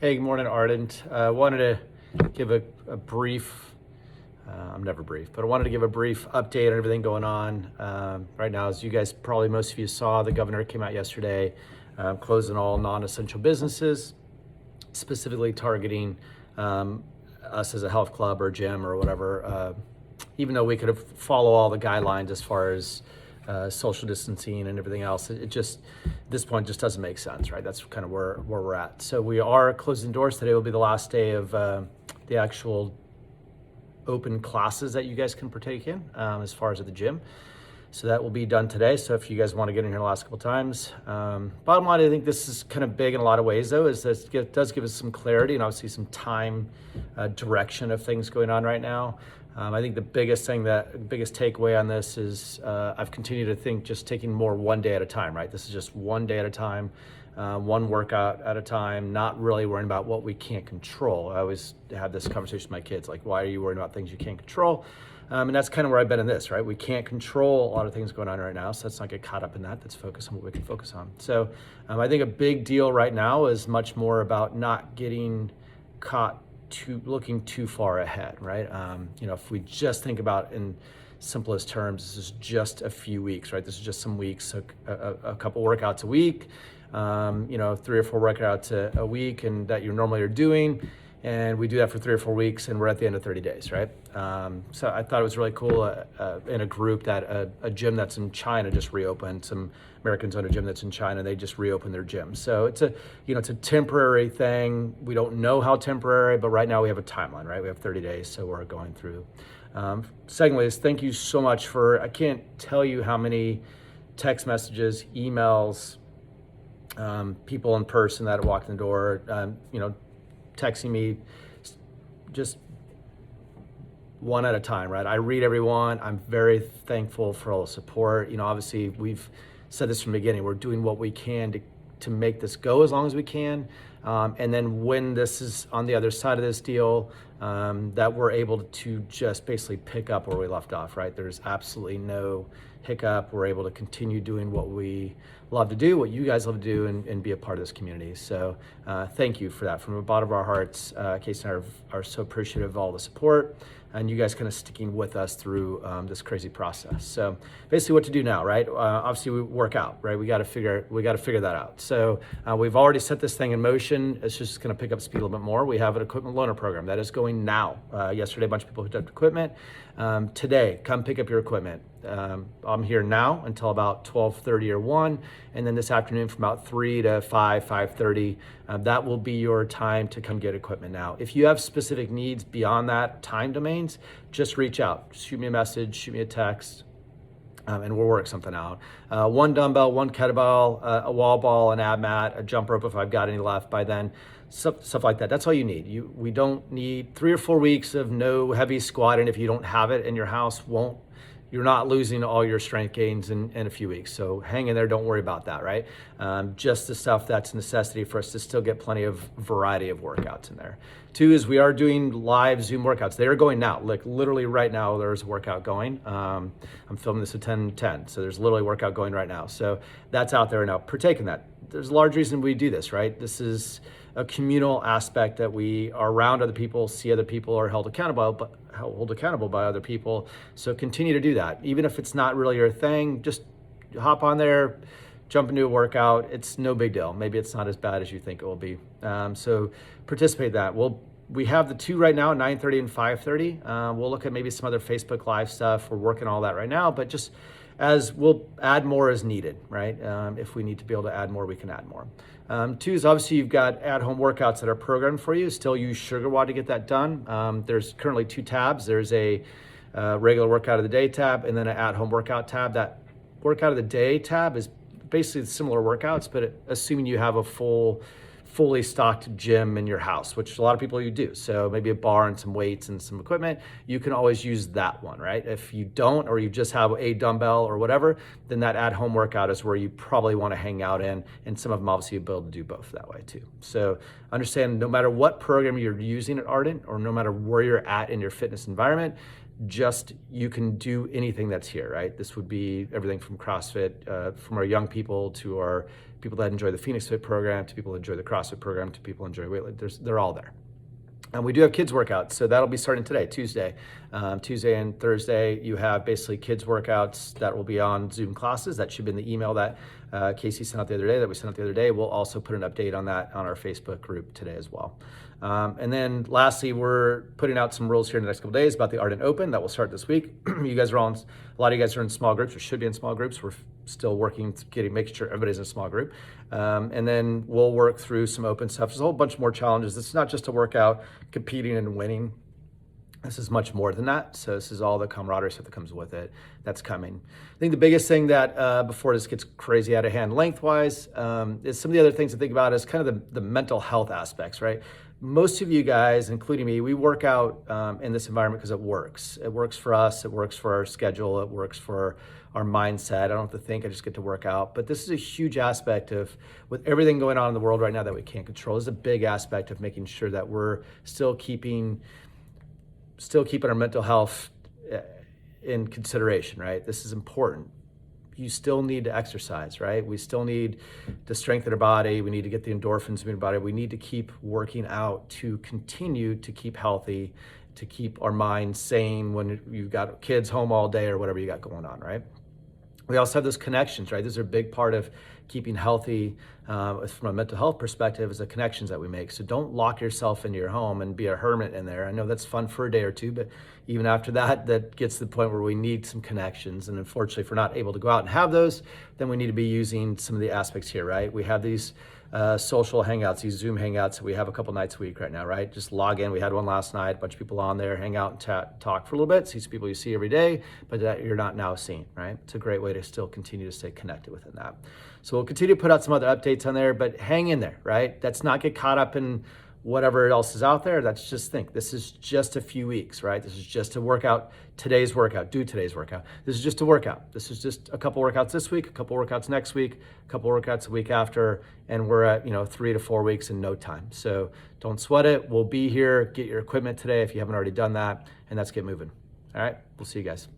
Hey, good morning, Ardent. Wanted to give a brief, I'm never brief, but I wanted to give a brief update on everything going on right now. As you guys, probably most of you saw, the governor came out yesterday closing all non-essential businesses, specifically targeting us as a health club or gym or whatever, even though we could have follow all the guidelines as far as social distancing and everything else. It just, at this point, just doesn't make sense, right? That's kind of where we're at. So we are closing doors. Today will be the last day of the actual open classes that you guys can partake in as far as at the gym. So that will be done today. So if you guys want to get in here the last couple of times. Bottom line, I think this is kind of big in a lot of ways, though, is that it does give us some clarity and obviously some time direction of things going on right now. I think the biggest takeaway on this is I've continued to think just taking more one day at a time, right? This is just one day at a time, one workout at a time, not really worrying about what we can't control. I always have this conversation with my kids, like, why are you worrying about things you can't control? And that's kind of where I've been in this, right? We can't control a lot of things going on right now, so let's not get caught up in that. Let's focus on what we can focus on. So I think a big deal right now is much more about not getting caught looking too far ahead, right? If we just think about in simplest terms, this is just a few weeks, right? This is just some weeks, a couple workouts a week, 3 or 4 workouts a week, and that you normally are doing. And we do that for 3 or 4 weeks, and we're at the end of 30 days, right? So I thought it was really cool in a group that a gym that's in China just reopened. Some Americans own a gym that's in China. They just reopened their gym. So it's a temporary thing. We don't know how temporary, but right now we have a timeline, right? We have 30 days, so we're going through. Secondly, is thank you so much I can't tell you how many text messages, emails, people in person that have walked in the door, texting me just one at a time, right? I read everyone. I'm very thankful for all the support. Obviously we've said this from the beginning. We're doing what we can to make this go as long as we can. And then when this is on the other side of this deal, that we're able to just basically pick up where we left off, right? There's absolutely no hiccup. We're able to continue doing what we love to do, what you guys love to do, and be a part of this community. So thank you for that. From the bottom of our hearts, Casey and I are so appreciative of all the support and you guys kind of sticking with us through this crazy process. So basically what to do now, right? Obviously we work out, right? We got to figure that out. So we've already set this thing in motion. It's just going to pick up speed a little bit more. We have an equipment loaner program that is going now. Yesterday, a bunch of people hooked up equipment. Today, come pick up your equipment. I'm here now until about 12:30 or 1, and then this afternoon from about 3 to 5:30. That will be your time to come get equipment now. If you have specific needs beyond that time domains, just reach out. Shoot me a message, shoot me a text, and we'll work something out. 1 dumbbell, 1 kettlebell, a wall ball, an ab mat, a jump rope if I've got any left by then. Stuff like that. That's all you need. We don't need 3 or 4 weeks of no heavy squatting. If you don't have it in your house, you're not losing all your strength gains in a few weeks. So hang in there, don't worry about that, right? Just the stuff that's a necessity for us to still get plenty of variety of workouts in there. 2 is we are doing live Zoom workouts. They are going now, like literally right now there's a workout going. I'm filming this at 10:10, so there's literally a workout going right now. So that's out there now, partake in that. There's a large reason we do this, right? This is a communal aspect that we are around other people, see other people, are held accountable by other people. So continue to do that. Even if it's not really your thing, just hop on there, jump into a workout. It's no big deal. Maybe it's not as bad as you think it will be. So participate in that. We have the 2 right now, 9:30 and 5:30. We'll look at maybe some other Facebook Live stuff. We're working on all that right now, but just as we'll add more as needed, right? If we need to be able to add more, we can add more. 2 is obviously you've got at-home workouts that are programmed for you. Still use SugarWOD to get that done. There's currently 2 tabs. There's a regular workout of the day tab and then an at-home workout tab. That workout of the day tab is basically similar workouts, but assuming you have a fully stocked gym in your house, which a lot of people you do. So maybe a bar and some weights and some equipment, you can always use that one, right? If you don't, or you just have a dumbbell or whatever, then that at-home workout is where you probably want to hang out in, and some of them obviously you'll be able to do both that way too. So understand no matter what program you're using at Ardent, or no matter where you're at in your fitness environment, you can do anything that's here, right? This would be everything from CrossFit, from our young people to our people that enjoy the Phoenix Fit program, to people that enjoy the CrossFit program, to people who enjoy weightlifting. They're all there. And we do have kids workouts, so that'll be starting today, Tuesday. Tuesday and Thursday, you have basically kids workouts that will be on Zoom classes. That should be in the email that Casey sent out the other day, that we sent out the other day. We'll also put an update on that on our Facebook group today as well. And then lastly, we're putting out some rules here in the next couple days about the Ardent Open that will start this week. You guys are all a lot of you guys are in small groups, or should be in small groups. We're still working to making sure everybody's in a small group. And then we'll work through some open stuff. There's a whole bunch more challenges. This is not just a workout, competing and winning. This is much more than that. So this is all the camaraderie stuff that comes with it that's coming. I think the biggest thing that before this gets crazy out of hand lengthwise is some of the other things to think about is kind of the mental health aspects, right? Most of you guys, including me, we work out in this environment because it works. It works for us. It works for our schedule. It works for our mindset. I don't have to think. I just get to work out. But this is a huge aspect of, with everything going on in the world right now that we can't control, this is a big aspect of making sure that we're still keeping our mental health in consideration, right? This is important. You still need to exercise, right? We still need to strengthen our body. We need to get the endorphins in our body. We need to keep working out to continue to keep healthy, to keep our mind sane when you've got kids home all day or whatever you got going on, right? We also have those connections, right? These are a big part of keeping healthy from a mental health perspective, is the connections that we make. So don't lock yourself into your home and be a hermit in there. I know that's fun for a day or two, but even after that, that gets to the point where we need some connections. And unfortunately, if we're not able to go out and have those, then we need to be using some of the aspects here, right? We have these social hangouts, these Zoom hangouts that we have a couple nights a week right now, right? Just log in. We had one last night, a bunch of people on there, hang out and talk for a little bit, see some people you see every day, but that you're not now seeing, right? It's a great way to still continue to stay connected within that. So we'll continue to put out some other updates on there, but hang in there, right? Let's not get caught up in whatever else is out there. Let's just think, this is just a few weeks, right? This is just a workout, today's workout, do today's workout. This is just a workout. This is just a couple workouts this week, a couple workouts next week, a couple workouts a week after, and we're at 3 to 4 weeks in no time. So don't sweat it. We'll be here. Get your equipment today if you haven't already done that, and let's get moving. All right, we'll see you guys.